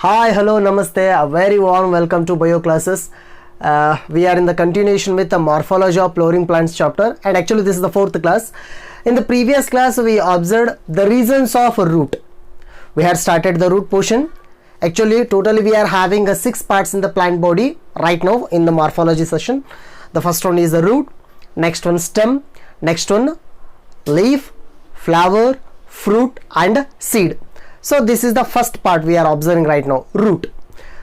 Hi, hello, namaste. A very warm welcome to bio classes. We are in the continuation with the morphology of flowering plants chapter, and actually this is the fourth class. In the previous class we observed the reasons of root. We had started the root portion. Actually totally we are having 6 parts in the plant body right now in the morphology session. The first one is the root, next one stem, next one leaf, flower, fruit and seed. So this is the first part we are observing right now, root.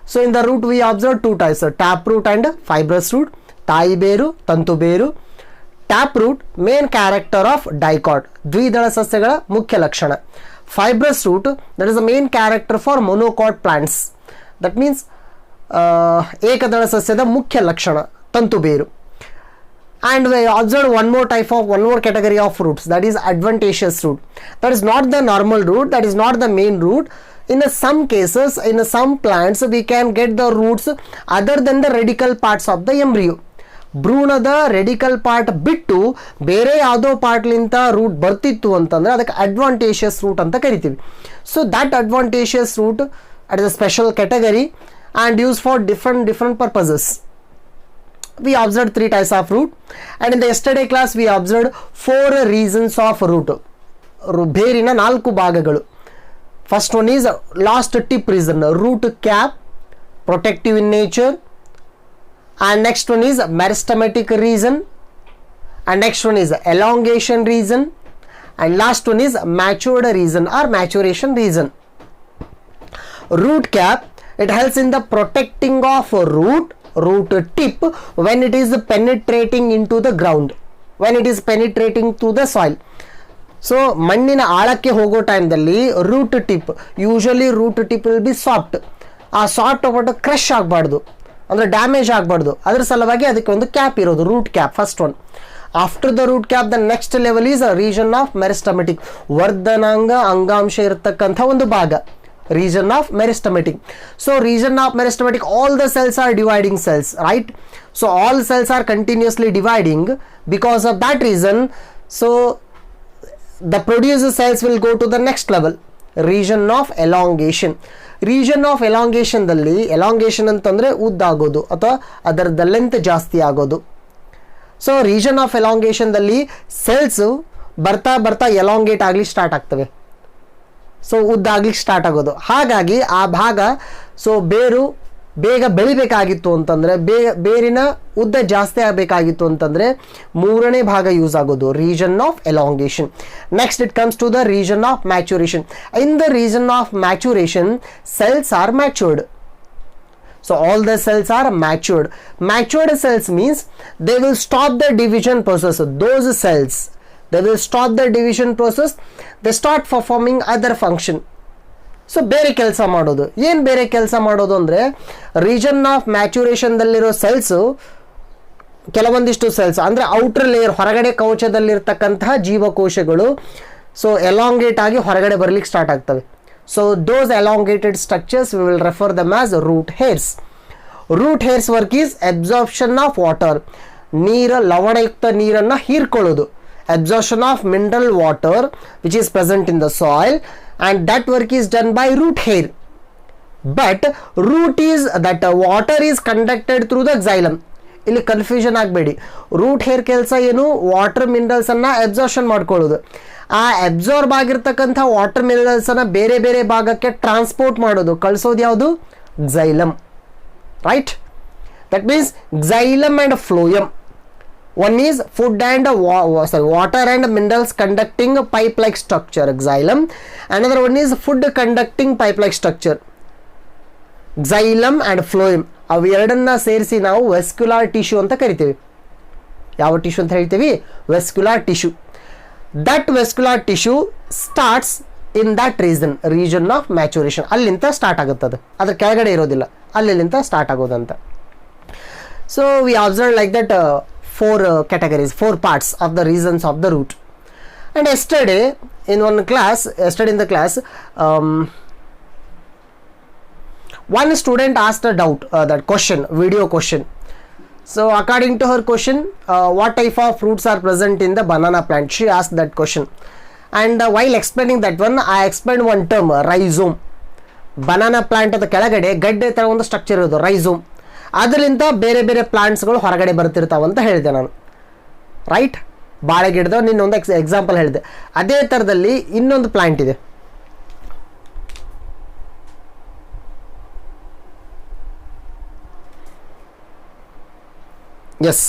So in the root we observe 2 types, tap root and fibrous root. Tayi beru, tantu beru. Tap root, main character of dicot, ದ್ವಿದಳ ಸಸ್ಯಗಳ ಮುಖ್ಯ ಲಕ್ಷಣ. Fibrous root, that is the main character for monocot plants. That means ಏಕದಳ ಸಸ್ಯದ ಮುಖ್ಯ ಲಕ್ಷಣ, ತಂತು ಬೇರು. And we observe one more category of roots, that is adventitious root. That is not the normal root, that is not the main root. In some cases, in some plants we can get the roots other than the radical parts of the embryo. ಭ್ರೂಣದ radical part ಬಿಟ್ಟು ಬೇರೆ ಯಾವುದೋ ಪಾರ್ಟ್ಲಿಂದ root ಬರ್ತಿತ್ತು ಅಂತಂದರೆ ಅದಕ್ಕೆ ಅಡ್ವಾಂಟೇಷಿಯಸ್ root ಅಂತ ಕರಿತೀವಿ. So that advantageous root it is a special category and use for different purposes. We observed 3 types of root, and in the yesterday class we observed 4 reasons of root. ಬೇರಿನ 4 ಭಾಗಗಳು. First one is last tip reason, root cap, protective in nature, and next one is meristematic reason, and next one is elongation reason, and last one is matured reason or maturation reason. Root cap, it helps in the protecting of root tip when it is penetrating into the ground, when it is penetrating through the soil. So ಮಣ್ಣಿನ ಆಳಕ್ಕೆ ಹೋಗೋ ಟೈಮ್ದಲ್ಲಿ root tip, usually root tip will be soft. ಆ soft ಆಗ್ಬಿಟ್ಟು crush ಆಗಬಾರ್ದು, ಅಂದರೆ damage ಆಗಬಾರ್ದು. ಅದರ ಸಲುವಾಗಿ ಅದಕ್ಕೆ ಒಂದು ಕ್ಯಾಪ್ ಇರೋದು, root cap, first one. After the root cap the next level is region of meristematic, ವರ್ಧನಾಂಗ ಅಂಗಾಂಶ ಇರತಕ್ಕಂಥ ಒಂದು ಭಾಗ, region of meristematic. So region of meristematic, all the cells are dividing cells, right? So all cells are continuously dividing. Because of that reason, so the produced cells will go to the next level, region of elongation. Region of elongation ದಲ್ಲಿ elongation ಅಂತಂದ್ರೆ ಉದ್ದಾಗೋದು ಅಥವಾ ಅದರ length ಜಾಸ್ತಿ ಆಗೋದು. So region of elongation ದಲ್ಲಿ cells ಬರ್ತಾ ಬರ್ತಾ elongate ಆಗಲಿ ಸ್ಟಾರ್ಟ್ ಆಗ್ತವೆ. ಸೊ ಉದ್ದಾಗ್ಲಿಕ್ಕೆ ಸ್ಟಾರ್ಟ್ ಆಗೋದು. ಹಾಗಾಗಿ ಆ ಭಾಗ, ಸೊ ಬೇರು ಬೇಗ ಬೆಳಿಬೇಕಾಗಿತ್ತು ಅಂತಂದರೆ, ಬೇರಿನ ಉದ್ದ ಜಾಸ್ತಿ ಆಗಬೇಕಾಗಿತ್ತು ಅಂತಂದರೆ 3ನೇ ಭಾಗ ಯೂಸ್ ಆಗೋದು, reason of elongation. Next it comes to the region of maturation. In the region of maturation cells are matured. So all the cells are matured. Matured cells means they will stop the division process. Those cells, they will stop the division process, they start performing other function. So ಬೇರೆ ಕೆಲಸ ಮಾಡೋದು. ಏನು ಬೇರೆ ಕೆಲಸ ಮಾಡೋದು ಅಂದರೆ, region of ಮ್ಯಾಚುರೇಷನ್ದಲ್ಲಿರೋ cells, ಕೆಲವೊಂದಿಷ್ಟು cells ಅಂದರೆ ಔಟರ್ ಲೇಯರ್, ಹೊರಗಡೆ ಕವಚದಲ್ಲಿರ್ತಕ್ಕಂತಹ ಜೀವಕೋಶಗಳು ಸೊ ಎಲಾಂಗೇಟ್ ಆಗಿ ಹೊರಗಡೆ ಬರಲಿಕ್ಕೆ ಸ್ಟಾರ್ಟ್ ಆಗ್ತವೆ. So those elongated structures we will refer them as root hairs. Root hairs work is absorption of water, ಲವಣಯುಕ್ತ ನೀರನ್ನು ಹೀರ್ಕೊಳ್ಳೋದು. Absorption of mineral water which is present in the soil, and that work is done by root hair. But root is that water is conducted through the xylem. ಇಲ್ಲಿ confusion ಆಗಬೇಡಿ. Root hair ಕೆಲಸ ಏನು, water ಮಿನರಲ್ಸನ್ನು absorption ಮಾಡ್ಕೊಳ್ಳೋದು. ಆ absorb ಆಗಿರ್ತಕ್ಕಂಥ water ಮಿನರಲ್ಸನ್ನು ಬೇರೆ ಬೇರೆ ಭಾಗಕ್ಕೆ ಟ್ರಾನ್ಸ್ಪೋರ್ಟ್ ಮಾಡೋದು, ಕಳಿಸೋದು ಯಾವುದು, xylem, right? That means xylem and phloem. One is food and water and minerals conducting pipe-like structure, xylem. Another one is food conducting pipe-like structure, xylem and phloem. ಅವು ಎರಡನ್ನ ಸೇರಿಸಿ ನಾವು ವೆಸ್ಕ್ಯುಲಾರ್ ಟಿಶ್ಯೂ ಅಂತ ಕರಿತೀವಿ. ಯಾವ ಟಿಶ್ಯೂ ಅಂತ ಹೇಳ್ತೀವಿ? Vascular tissue. That vascular tissue starts in that region of maturation. ಅಲ್ಲಿಂದ ಸ್ಟಾರ್ಟ್ ಆಗುತ್ತದೆ, ಅದ್ರ ಕೆಳಗಡೆ ಇರೋದಿಲ್ಲ, ಅಲ್ಲಿಂದ ಸ್ಟಾರ್ಟ್ ಆಗೋದಂತ. So we observe like that 4 categories, 4 parts of the reasons of the root. And yesterday in the class, one student asked a doubt, that question, video question. So according to her question, what type of fruits are present in the banana plant? She asked that question. And while explaining that one, I explained one term, rhizome. Banana plant ಅದ ಕೆಳಗಡೆ ಗಡ್ಡೆ ಥರ ಒಂದು structure ಇರೋದು rhizome, ಅದರಿಂದ ಬೇರೆ ಬೇರೆ ಪ್ಲಾಂಟ್ಸ್ಗಳು ಹೊರಗಡೆ ಬರ್ತಿರ್ತಾವಂತ ಹೇಳಿದೆ ನಾನು, ರೈಟ್. ಬಾಳೆ ಗಿಡದ ನಿನ್ನೊಂದು ಎಕ್ಸಾಂಪಲ್ ಹೇಳಿದೆ. ಅದೇ ಥರದಲ್ಲಿ ಇನ್ನೊಂದು ಪ್ಲಾಂಟ್ ಇದೆ, ಎಸ್,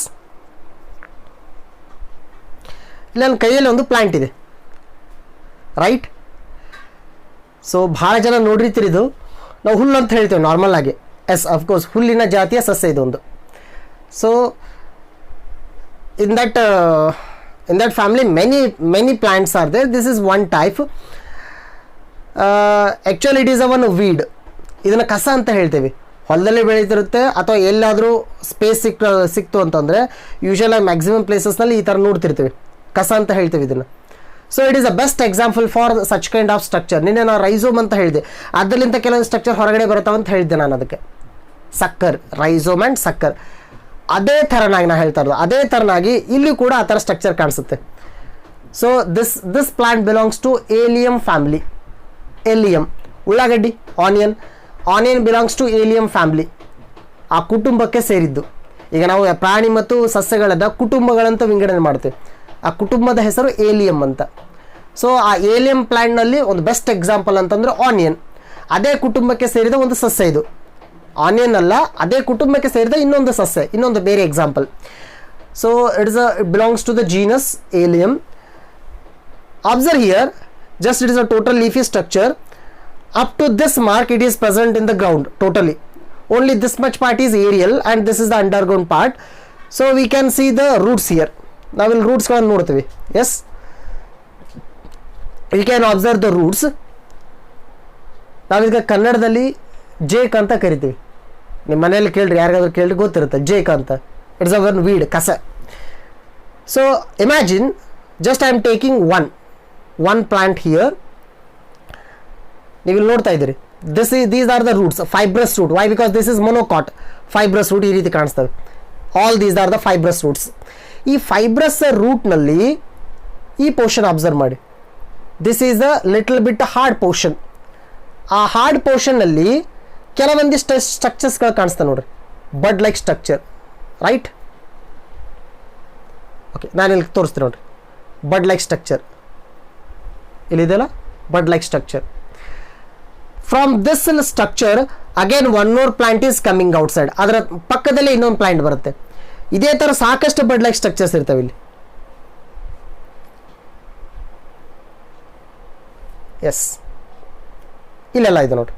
ಇಲ್ಲಿ ನನ್ನ ಕೈಯಲ್ಲಿ ಒಂದು ಪ್ಲಾಂಟ್ ಇದೆ, ರೈಟ್. ಸೊ ಭಾಳ ಜನ ನೋಡಿರ್ತೀರಿ, ಇದು ನಾವು ಹುಲ್ಲು ಅಂತ ಹೇಳ್ತೇವೆ ನಾರ್ಮಲ್ ಆಗಿ. ಎಸ್, ಅಫ್ಕೋರ್ಸ್ ಹುಲ್ಲಿನ ಜಾತಿಯ ಸಸ್ಯ ಇದೊಂದು. So in that family many plants are there. This is one type. Actually it is a one weed. ಇದನ್ನು ಕಸ ಅಂತ ಹೇಳ್ತೇವೆ. ಹೊಲದಲ್ಲಿ ಬೆಳೀತಿರುತ್ತೆ ಅಥವಾ ಎಲ್ಲಾದರೂ ಸ್ಪೇಸ್ ಸಿಕ್ತು ಅಂತಂದರೆ ಯೂಶುವಲಾಗಿ ಮ್ಯಾಕ್ಸಿಮಮ್ ಪ್ಲೇಸಸ್ನಲ್ಲಿ ಈ ಥರ ನೋಡ್ತಿರ್ತೀವಿ, ಕಸ ಅಂತ ಹೇಳ್ತೀವಿ ಇದನ್ನು. So it is a best example for such kind of structure. ನಿನ್ನೆ ನಾನು ರೈಸೋಮ್ ಅಂತ ಹೇಳಿದೆ, ಅದರಿಂದ ಕೆಲವೊಂದು ಸ್ಟ್ರಕ್ಚರ್ ಹೊರಗಡೆ ಬರ್ತಾವಂತ ಹೇಳಿದ್ದೆ ನಾನು. ಅದಕ್ಕೆ ಸಕ್ಕರ್, ರೈಸೋಮ್ ಆ್ಯಂಡ್ ಸಕ್ಕರ್, ಅದೇ ಥರನಾಗಿ ನಾನು ಹೇಳ್ತಾ ಇರೋದು. ಅದೇ ಥರನಾಗಿ ಇಲ್ಲಿ ಕೂಡ ಆ ಥರ ಸ್ಟ್ರಕ್ಚರ್ ಕಾಣಿಸುತ್ತೆ. So this plant belongs to allium family. Allium, ಉಳ್ಳಾಗಡ್ಡಿ, onion belongs to allium family, ಆ ಕುಟುಂಬಕ್ಕೆ ಸೇರಿದ್ದು. ಈಗ ನಾವು ಪ್ರಾಣಿ ಮತ್ತು ಸಸ್ಯಗಳದ ಕುಟುಂಬಗಳಂತ ವಿಂಗಡಣೆ ಮಾಡ್ತೇವೆ. ಆ ಕುಟುಂಬದ ಹೆಸರು ಏಲಿಯಮ್ ಅಂತ. ಸೊ ಆ ಏಲಿಯಮ್ ಪ್ಲಾಂಟ್ನಲ್ಲಿ ಒಂದು ಬೆಸ್ಟ್ ಎಕ್ಸಾಂಪಲ್ ಅಂತಂದರೆ ಆನಿಯನ್. ಅದೇ ಕುಟುಂಬಕ್ಕೆ ಸೇರಿದ ಒಂದು ಸಸ್ಯ ಇದು. ಆನಿಯನ್ ಅಲ್ಲ, ಅದೇ ಕುಟುಂಬಕ್ಕೆ ಸೇರಿದ ಇನ್ನೊಂದು ಸಸ್ಯ, ಇನ್ನೊಂದು ಬೇರೆ example. So it belongs to the genus allium. Observe here, just it is a total leafy structure. Up to this mark it is present in the ground totally. Only this much part is aerial and this is the underground part. So we can see the roots here. Now we'll roots ಗಳನ್ನು ನೋಡ್ತೀವಿ. Yes, we can observe the roots. ನಾವೀಗ ಕನ್ನಡದಲ್ಲಿ Jake ಅಂತ ಕರಿತೀವಿ. ನಿಮ್ಮ ಮನೆಯಲ್ಲಿ ಕೇಳ್ರಿ, ಯಾರಿಗಾದ್ರೂ ಕೇಳ್ರಿ ಗೊತ್ತಿರುತ್ತೆ ಜೇಕ್ ಅಂತ. ಇಟ್ಸ್ ಅ ಒನ್ ವೀಡ್, ಕಸ. So imagine, just I am taking one plant here. ನೀವು ಇಲ್ಲಿ ನೋಡ್ತಾ ಇದ್ದೀರಿ, these are the roots, fibrous root. Why? Because this is monocot, fibrous root ಈ ರೀತಿ ಕಾಣಿಸ್ತವೆ. All these are the fibrous roots. ಈ fibrous ರೂಟ್ನಲ್ಲಿ ಈ ಪೋರ್ಷನ್ ಅಬ್ಸರ್ವ್ ಮಾಡಿ. This is a little bit hard portion. ಆ ಹಾರ್ಡ್ ಪೋರ್ಷನ್ನಲ್ಲಿ ಕೆಲವೊಂದಿಷ್ಟು ಸ್ಟ್ರಕ್ಚರ್ಸ್ಗಳು ಕಾಣಿಸ್ತವೆ ನೋಡ್ರಿ, ಬಡ್ ಲೈಕ್ ಸ್ಟ್ರಕ್ಚರ್, ರೈಟ್. ಓಕೆ, ನಾನು ಇಲ್ಲಿ ತೋರಿಸ್ತೀನಿ ನೋಡ್ರಿ, ಬಡ್ ಲೈಕ್ ಸ್ಟ್ರಕ್ಚರ್ ಇಲ್ಲಿದೆಯಲ್ಲ, bud like structure. From this structure again one more plant is coming outside. ಅದರ ಪಕ್ಕದಲ್ಲೇ ಇನ್ನೊಂದು ಪ್ಲಾಂಟ್ ಬರುತ್ತೆ. ಇದೇ ಥರ ಸಾಕಷ್ಟು ಬಡ್ ಲೈಕ್ ಸ್ಟ್ರಕ್ಚರ್ಸ್ ಇರ್ತವೆ ಇಲ್ಲಿ. ಎಸ್, ಇಲ್ಲೆಲ್ಲ ಇದೆ ನೋಡಿ,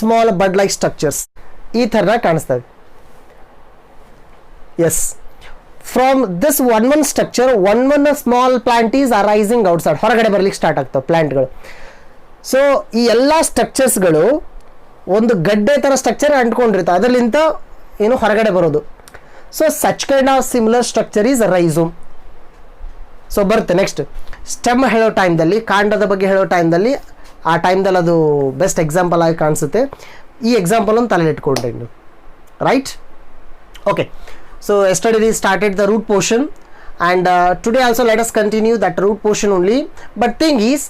ಸ್ಮಾಲ್ ಬಡ್ ಲೈಕ್ ಸ್ಟ್ರಕ್ಚರ್ಸ್ ಈ ಥರ ಕಾಣಿಸ್ತವೆ. Yes, from this one structure one small plant is arising outside. ಹೊರಗಡೆ ಬರ್ಲಿಕ್ಕೆ ಸ್ಟಾರ್ಟ್ ಆಗ್ತವೆ ಪ್ಲಾಂಟ್ಗಳು. ಸೊ ಈ ಎಲ್ಲ ಸ್ಟ್ರಕ್ಚರ್ಸ್ಗಳು ಒಂದು ಗಡ್ಡೆ ಥರ ಸ್ಟ್ರಕ್ಚರ್ ಅಂಟ್ಕೊಂಡಿರ್ತವೆ, ಅದರಲ್ಲಿಂದ ಏನು ಹೊರಗಡೆ ಬರೋದು. So such kind of similar structure is rhizome. So ಬರುತ್ತೆ ನೆಕ್ಸ್ಟ್ ಸ್ಟೆಮ್ ಹೇಳೋ ಟೈಮ್ದಲ್ಲಿ, ಕಾಂಡದ ಬಗ್ಗೆ ಹೇಳೋ ಟೈಮ್ದಲ್ಲಿ, ಆ ಟೈಮ್ದಲ್ಲಿ ಅದು ಬೆಸ್ಟ್ ಎಕ್ಸಾಂಪಲ್ ಆಗಿ ಕಾಣಿಸುತ್ತೆ. ಈ ಎಕ್ಸಾಂಪಲನ್ನು ತಲೆಯಲ್ಲಿ ಇಟ್ಕೊಂಡ್ರೆ ನೀವು, right. Okay, so yesterday we started the root portion and today also let us continue that root portion only. But thing is,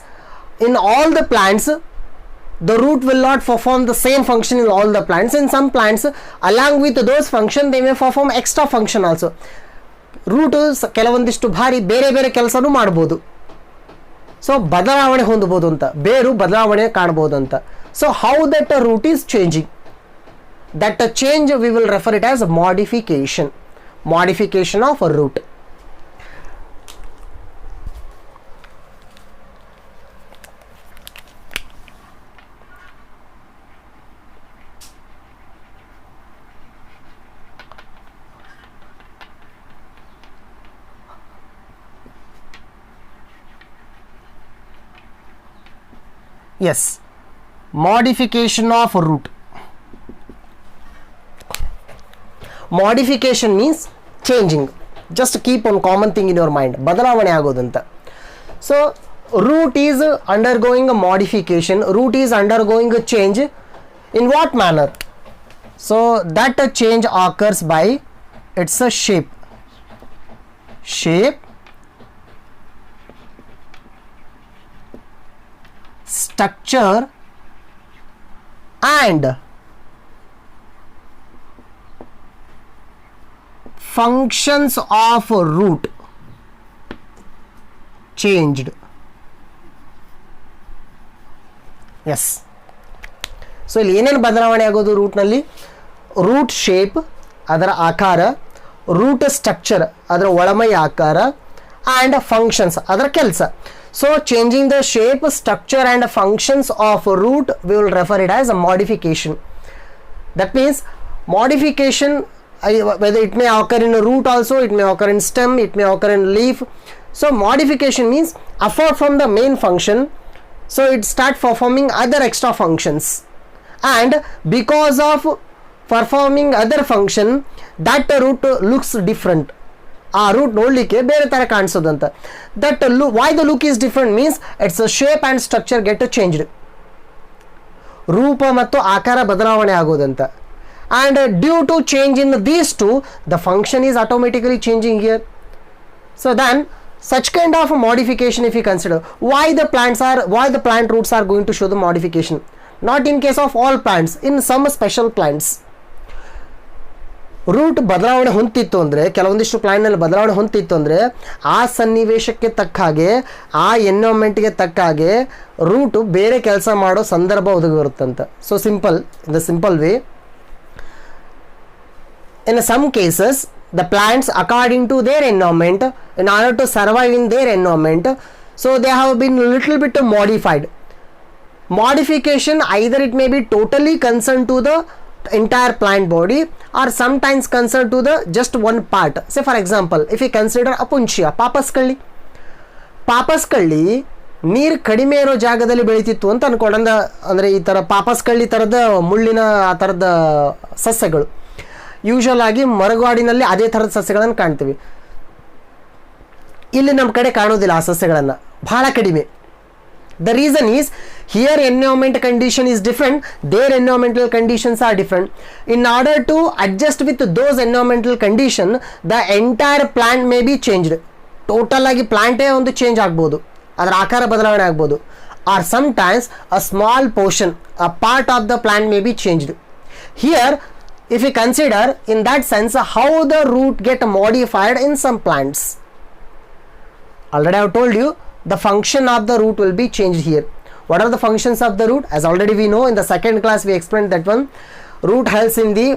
in all the plants the root will not perform the same function in all the plants. In some plants, along with those function they may perform extra function also. root ಕೆಲವೊಂದಿಷ್ಟು ಭಾರಿ ಬೇರೆ ಬೇರೆ ಕೆಲಸನೂ ಮಾಡ್ಬೋದು. So ಬದಲಾವಣೆ ಹೊಂದಬಹುದು ಅಂತ, ಬೇರು ಬದಲಾವಣೆ ಕಾಣಬಹುದು ಅಂತ. So how that root is changing, that change we will refer it as modification of a root. Yes, modification of a root. Modification means changing. Just keep on common thing in your mind, ಬದಲಾವಣೆ ಆಗೋದಂತ. So root is undergoing a modification, root is undergoing a change. In what manner? So that change occurs by its a shape, structure and functions of root changed. Yes. So ಇಲ್ಲಿ ಏನೇನು ಬದಲಾವಣೆ ಆಗೋದು ರೂಟ್ನಲ್ಲಿ? Root shape ಅದರ ಆಕಾರ, root structure ಅದರ ಒಳಮೈ ಆಕಾರ, and functions ಅದರ ಕೆಲಸ. So changing the shape, structure and functions of root we will refer it as a modification. That means modification, whether it may occur in a root also, it may occur in stem, it may occur in leaf. So modification means apart from the main function, so it start performing other extra functions, and because of performing other function that root looks different. ಆ root ನೋಡಲಿಕ್ಕೆ ಬೇರೆ ಥರ ಕಾಣಿಸೋದಂತ. That why the look is different means it's shape and structure get changed. ರೂಪ ಮತ್ತು ಆಕಾರ ಬದಲಾವಣೆ ಆಗೋದಂತ. And due to change in these two, the function is automatically changing here. So then such kind of modification, if you consider, why the plant roots are going to show the modification? Not in case of all plants, in some special plants. Root ಬದಲಾವಣೆ ಹೊಂದಿತ್ತು ಅಂದರೆ, ಕೆಲವೊಂದಿಷ್ಟು ಪ್ಲಾಂಟ್ನಲ್ಲಿ ಬದಲಾವಣೆ ಹೊಂದಿತ್ತು ಅಂದರೆ, ಆ ಸನ್ನಿವೇಶಕ್ಕೆ ತಕ್ಕ ಹಾಗೆ, ಆ ಎನ್ವೈರನ್ಮೆಂಟ್ಗೆ ತಕ್ಕ ಹಾಗೆ ರೂಟು ಬೇರೆ ಕೆಲಸ ಮಾಡೋ ಸಂದರ್ಭ ಒದಗಿ ಬರುತ್ತಂತ. So simple, in the simple way, in some cases the plants according to their environment, in order to survive in their environment, so they have been little bit modified. Modification either it may be totally concerned to the entire plant body or sometimes concerned to the just one part. Say for example, if you consider Apuntia, ಪಾಪಸ್ ಕಳ್ಳಿ ನೀರು ಕಡಿಮೆ ಇರೋ ಜಾಗದಲ್ಲಿ ಬೆಳೀತಿತ್ತು ಅಂತ ಅನ್ಕೊಂಡ. ಅಂದರೆ ಈ ಥರ ಪಾಪಸ್ ಕಳ್ಳಿ ಥರದ ಮುಳ್ಳಿನ ಆ ಥರದ ಸಸ್ಯಗಳು ಯೂಶುವಲ್ ಆಗಿ ಮರಗಾಡಿನಲ್ಲಿ ಅದೇ ಥರದ ಸಸ್ಯಗಳನ್ನು ಕಾಣ್ತೀವಿ. ಇಲ್ಲಿ ನಮ್ಮ ಕಡೆ ಕಾಣೋದಿಲ್ಲ ಆ ಸಸ್ಯಗಳನ್ನು, ಬಹಳ ಕಡಿಮೆ. The reason is here environment condition is different, there environmental conditions are different. In order to adjust with those environmental condition, the entire plant may be changed. Total ಆಗಿ ಪ್ಲಾಂಟೇ ಒಂದು ಚೇಂಜ್ ಆಗ್ಬೋದು, ಅದರ ಆಕಾರ ಬದಲಾವಣೆ ಆಗ್ಬೋದು. Or sometimes a small portion, a part of the plant may be changed. Here if you consider in that sense how the root get modified in some plants, already I have told you the function of the root will be changed here. What are the functions of the root? As already we know in the second class we explained that one. Root helps in the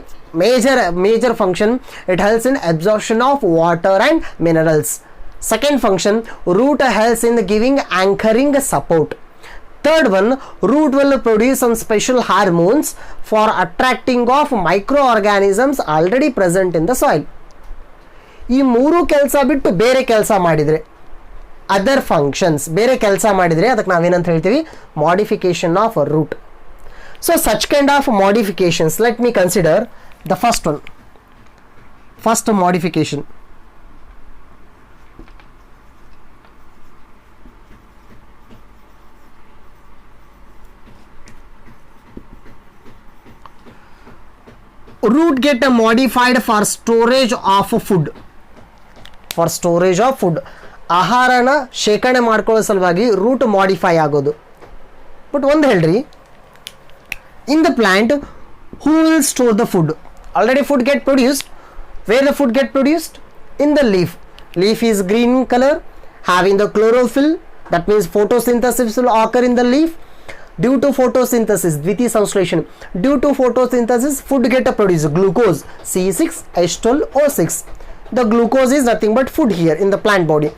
major function, it helps in absorption of water and minerals. Second function, root helps in giving anchoring support. Third one, root will produce some special hormones for attracting of microorganisms already present in the soil. ಈ ಮೂರು ಕೆಲಸ ಬಿಟ್ಟು ಬೇರೆ ಕೆಲಸ ಮಾಡಿದರೆ, other functions ಬೇರೆ ಕೆಲಸ ಮಾಡಿದರೆ, ಅದಕ್ಕೆ ನಾವೇನಂತ ಹೇಳ್ತೀವಿ? Modification of root. So such kind of modifications, let me consider the first one. First modification, root get modified for storage of food. For storage of food, ಆಹಾರನ ಶೇಖರಣೆ ಮಾಡ್ಕೊಳ್ಳೋ ಸಲುವಾಗಿ ರೂಟ್ ಮಾಡಿಫೈ ಆಗೋದು. ಬಟ್ ಒಂದು ಹೇಳ್ರಿ, in the plant who will store the food? Already food get produced. Where the food get produced? In the leaf. Leaf is green colour, having the chlorophyll. That means photosynthesis will occur in the leaf. Due to photosynthesis, Dviti Sansleshon, due to photosynthesis, food get produced, glucose, C6H12O6. The glucose is nothing but food here in the plant body.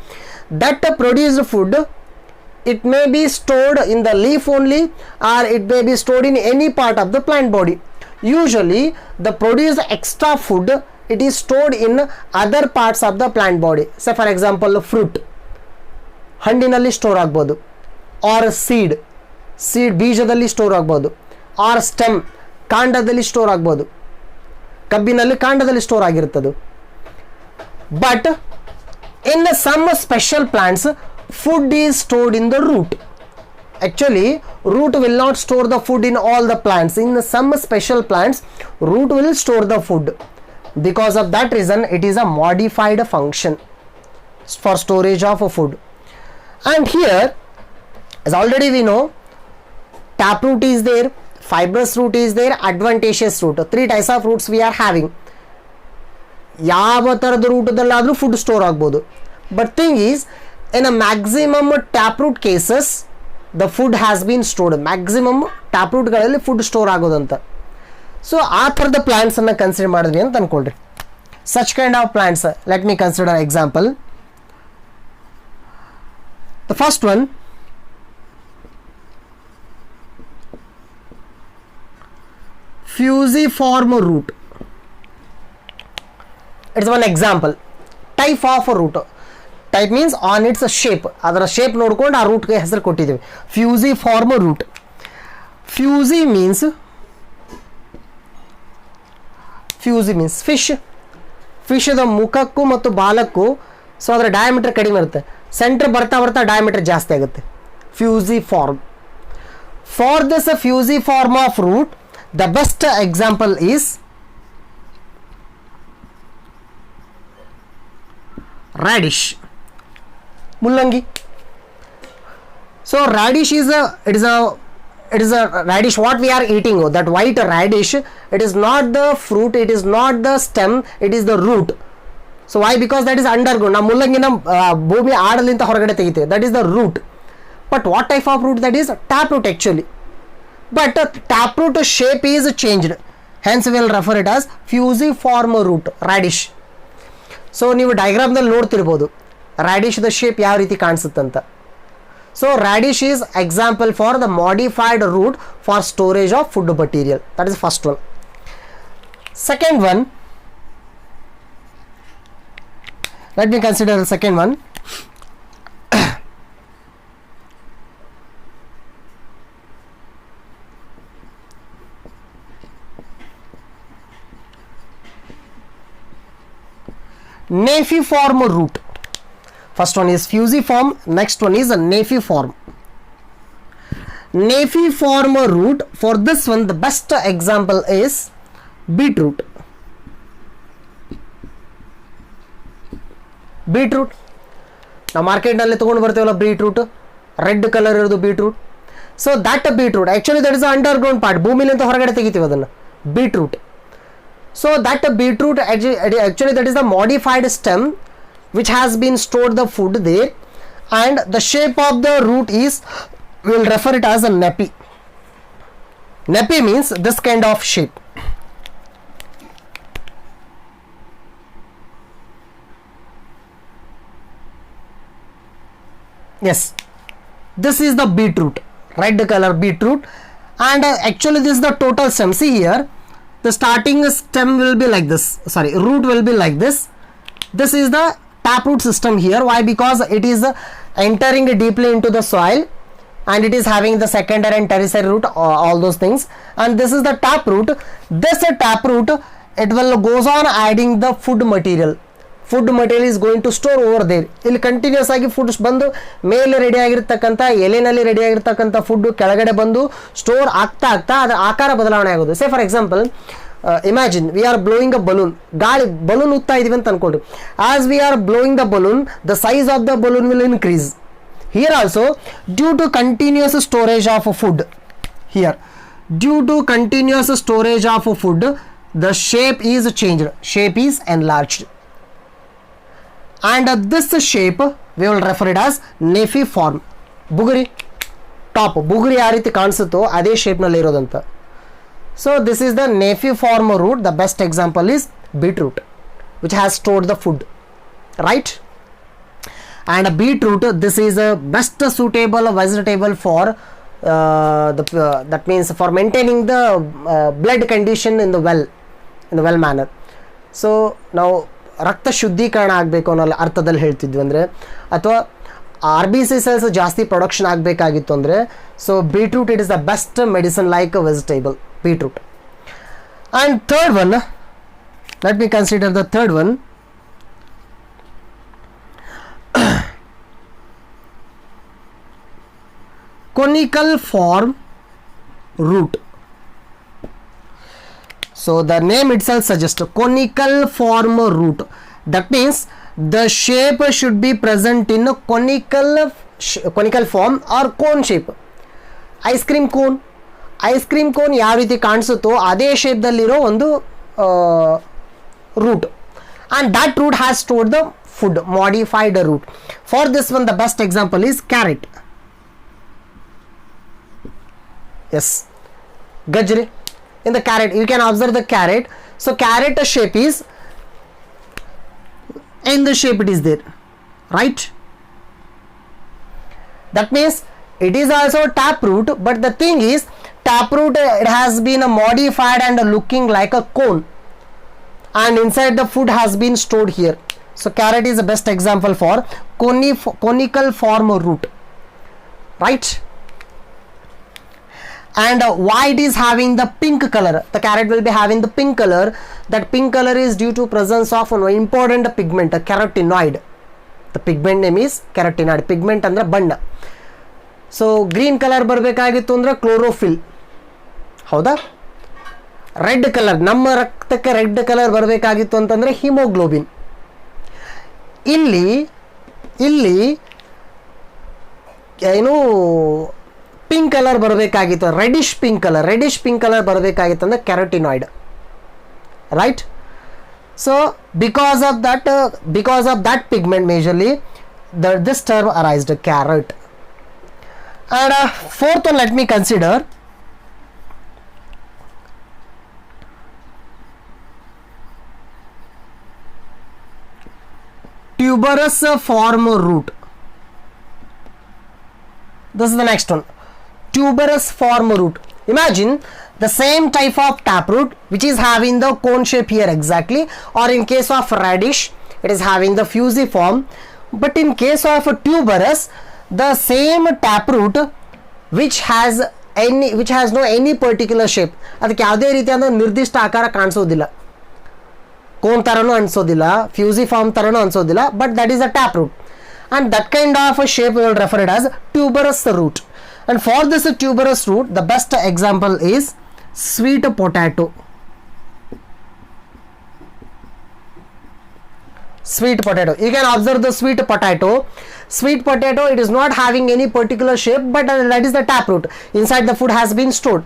That produced food, it may be stored in the leaf only, or it may be stored in any part of the plant body. Usually, the produced extra food, it is stored in other parts of the plant body. Say for example, fruit, ಹಣ್ಣಿನಲ್ಲಿ store ಆಗ್ಬೋದು, or seed ಬೀಜದಲ್ಲಿ store ಆಗ್ಬೋದು, or stem ಕಾಂಡದಲ್ಲಿ store ಆಗ್ಬೋದು. ಕಬ್ಬಿನಲ್ಲಿ ಕಾಂಡದಲ್ಲಿ store ಆಗಿರುತ್ತದು. But in some special plants food is stored in the root. Actually root will not store the food in all the plants. In some special plants, root will store the food. Because of that reason, it is a modified function for storage of food. And here, as already we know, taproot is there, fibrous root is there, adventitious root. Three types of roots we are having. ಯಾವ ಥರದ ರೂಟದಲ್ಲಾದರೂ food store ಆಗ್ಬೋದು. But thing is in a maximum tap root cases the food has been stored. Maximum tap ರೂಟ್ಗಳಲ್ಲಿ food store ಆಗೋದಂತ. So ಆ ಥರದ ಪ್ಲಾಂಟ್ಸನ್ನು consider ಮಾಡಿದ್ವಿ ಅಂತ ಅಂದ್ಕೊಳ್ರಿ. Such kind of plants let me consider example. The first one, fusiform root. It's one example. Type of a root. Type means on its shape. ಅದರ shape ನೋಡ್ಕೊಂಡು ಆ ರೂಟ್ಗೆ ಹೆಸರು ಕೊಟ್ಟಿದ್ದೀವಿ. Fusiform root. Fusi means fish. ಫಿಶದ ಮುಖಕ್ಕೂ ಮತ್ತು ಬಾಲಕ್ಕೂ ಸೊ ಅದರ ಡಯಾಮೀಟರ್ ಕಡಿಮೆ ಇರುತ್ತೆ. ಸೆಂಟರ್ ಬರ್ತಾ ಬರ್ತಾ ಡಯಾಮೀಟರ್ ಜಾಸ್ತಿ ಆಗುತ್ತೆ. Fusiform. For this fusiform of root the best example is radish, mullangi. So radish is a radish what we are eating, that white radish. It is not the fruit, it is not the stem, it is the root. So why? Because that is underground. ನಾವು ಮುಲ್ಲಂಗಿನ ಭೂಮಿ ಆಡಲಿಂದ ಹೊರಗಡೆ ತೆಗಿತೇವೆ. That is the root. But what type of root that is? Taproot actually. But taproot shape is changed, hence we will refer it as fusiform root, radish. So ನೀವು ಡಯಾಗ್ರಾಮ್ದಲ್ಲಿ ನೋಡ್ತಿರ್ಬೋದು radish the shape ಯಾವ ರೀತಿ ಕಾಣಿಸುತ್ತಂತ. So radish is example for the modified root for storage of food material. That is first one. Second one, let me consider the second one. Nafiform root. First one is fusiform, next one is a nafiform. Nafiform root, for this one the best example is beetroot. Beetroot ನಾವು ಮಾರ್ಕೆಟ್ನಲ್ಲಿ ತೊಗೊಂಡು ಬರ್ತೀವಲ್ಲ beetroot, red colour ಇರೋದು beetroot. So that beetroot actually that is underground part, ಭೂಮಿಲಿಂದ ಹೊರಗಡೆ ತೆಗಿತೀವಿ ಅದನ್ನು beetroot. So that beetroot actually that is the modified stem which has been stored the food there, and the shape of the root is, we will refer it as a nappy. Nappy means this kind of shape. Yes, this is the beetroot, red color beetroot, and actually this is the total stem. See here, the starting stem will be like this, sorry, root will be like this. This is the taproot system here. Why? Because it is entering deeply into the soil, and it is having the secondary and tertiary root, all those things. And this is the taproot. This taproot, it will goes on adding the food material. Food material is going to store over there. ಇಲ್ಲಿ continuous ಆಗಿ foods ಬಂದು ಮೇಲೆ ready ಆಗಿರ್ತಕ್ಕಂಥ ಎಲೆನಲ್ಲಿ ready ಆಗಿರ್ತಕ್ಕಂಥ food ಕೆಳಗಡೆ ಬಂದು store ಆಗ್ತಾ ಆಗ್ತಾ ಅದರ ಆಕಾರ ಬದಲಾವಣೆ ಆಗೋದು. Say for example, imagine we are blowing a balloon. ಗಾಳಿ ಬಲೂನ್ ಉತ್ತಾ ಇದೀವಿ ಅಂತ ಅನ್ಕೊಂಡ್ರಿ. As we are blowing the balloon, the size of the balloon will increase. Here also, due to continuous storage of food, here due to continuous storage of food, the shape is changed, shape is enlarged, and this shape we will refer it as nafiform. ಬುಗುರಿ top, ಬುಗುರಿ ಯಾವ ರೀತಿ ಕಾಣಿಸುತ್ತೋ ಅದೇ ಶೇಪ್ನಲ್ಲಿ ಇರೋದಂತ. So this is the nafiform root. The best example is beetroot, which has stored the food, right? And a beetroot, this is a best suitable vegetable for that means for maintaining the blood condition in the well manner. So ನಾವು ರಕ್ತ ಶುದ್ಧೀಕರಣ ಆಗಬೇಕು ಅನ್ನೋ ಅರ್ಥದಲ್ಲಿ ಹೇಳ್ತಿದ್ವಿ ಅಂದರೆ, ಅಥವಾ RBC cells ಜಾಸ್ತಿ production ಆಗಬೇಕಾಗಿತ್ತು ಅಂದರೆ, so beetroot it is the best medicine like a vegetable, beetroot. And third one, let me consider the third one. Conical form root. So the name itself suggests conical form root. That means the shape should be present in a conical form or cone shape. Ice cream cone ಯಾವ ರೀತಿ ಕಾಣಿಸುತ್ತೋ ಅದೇ ಶೇಪ್ದಲ್ಲಿರೋ ಒಂದು root, and that root has stored the food, modified root. For this one, the best example is carrot. Yes, gajre. In the carrot, you can observe the carrot. So carrot shape is, in the shape it is there, right? That means it is also taproot, but the thing is, taproot, it has been modified and looking like a cone, and inside the food has been stored here. So carrot is the best example for conical form root, right? And why it is having the pink color? The carrot will be having the pink color. That pink color is due to presence of an important pigment, a carotenoid. The pigment name is carotenoid. Pigment andre banna. So green color ಬರಬೇಕಾಗಿತ್ತು ಅಂದ್ರೆ chlorophyll, ಹೌದಾ? Red colour, ನಮ್ಮ ರಕ್ತಕ್ಕೆ red colour ಬರಬೇಕಾಗಿತ್ತು ಅಂತಂದ್ರೆ haemoglobin. ಇಲ್ಲಿ ಏನು pink colour ಬರಬೇಕಾಗಿತ್ತು, reddish pink colour ಬರಬೇಕಾಗಿತ್ತು ಅಂದ್ರೆ carotenoid, right? So because of that pigment majorly this term arised, carrot. And fourth one, let me consider tuberous form root. This is the next one, tuberous form root. Imagine the same type of taproot which is having the cone shape here exactly, or in case of radish it is having the fusiform, but in case of tuberous, the same taproot which has no any particular shape, ಅದಕ್ಕೆ ಯಾವುದೇ ರೀತಿಯಾದ ನಿರ್ದಿಷ್ಟ ಆಕಾರ ಕಾಣಿಸೋದಿಲ್ಲ, cone ತರನೂ ಅನ್ಸೋದಿಲ್ಲ, ಫ್ಯೂಸಿಫಾರ್ಮ್ ತರನೂ ಅನ್ಸೋದಿಲ್ಲ, but that is a taproot, and that kind of a shape we will refer it as tuberous root. And for this tuberous root, the best example is sweet potato. You can observe the sweet potato. It is not having any particular shape, but that is the taproot. Inside the food has been stored.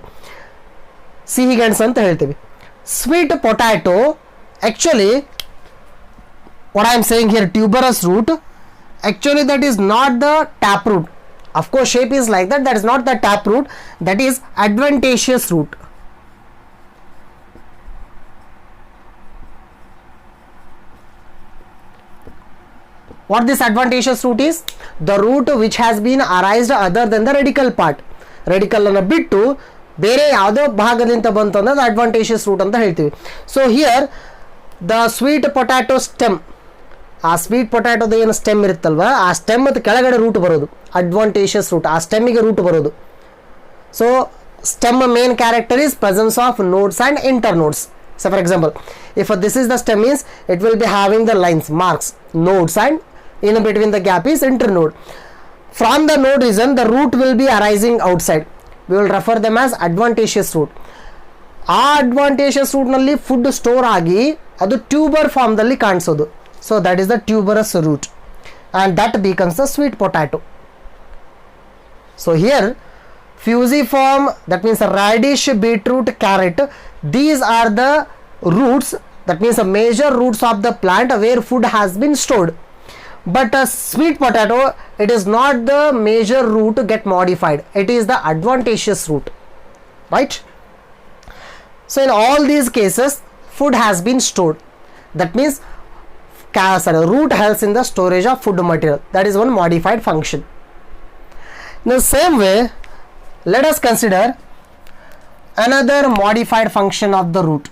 ಸಿಹಿ ಗೆಣಸು ಅಂತ ಹೇಳ್ತೀವಿ. Sweet potato, actually what I am saying here, tuberous root, actually that is not the taproot. Of course shape is like that is not the taproot, that is adventitious root. What this adventitious root is? The root which has been arised other than the radical part. Radical ಅನ್ನು ಬಿಟ್ಟು ಬೇರೆ ಯಾವುದೋ ಭಾಗದಿಂದ ಬಂತು ಅಂದ್ರೆ adventitious root ಅಂತ ಹೇಳ್ತೀವಿ. So here the sweet potato stem, ಆ ಸ್ವೀಟ್ ಪೊಟ್ಯಾಟೋದ ಏನು ಸ್ಟೆಮ್ ಇರುತ್ತಲ್ವ, ಆ ಸ್ಟೆಮ್ ಮತ್ತು ಕೆಳಗಡೆ ರೂಟ್ ಬರೋದು adventitious root, ಆ ಸ್ಟೆಮ್ಮಿಗೆ ರೂಟ್ ಬರೋದು. So stem main character is presence of nodes and internodes. So for example, if this is the stem means it will be having the lines, marks, nodes, and in between the gap is internode. From the node region the root will be arising outside. We will refer them as adventitious root. ಆ adventitious root ನಲ್ಲಿ food store ಆಗಿ ಅದು tuber form ದಲ್ಲಿ ಕಾಣಿಸೋದು. So that is the tuberous root, and that becomes the sweet potato. So here fusiform, that means radish, beetroot, carrot, these are the roots, that means the major roots of the plant where food has been stored. But a sweet potato, it is not the major root to get modified, it is the adventitious root, right? So in all these cases food has been stored, that means root helps in the storage of food material, that is one modified function. In the same way, let us consider another modified function of the root.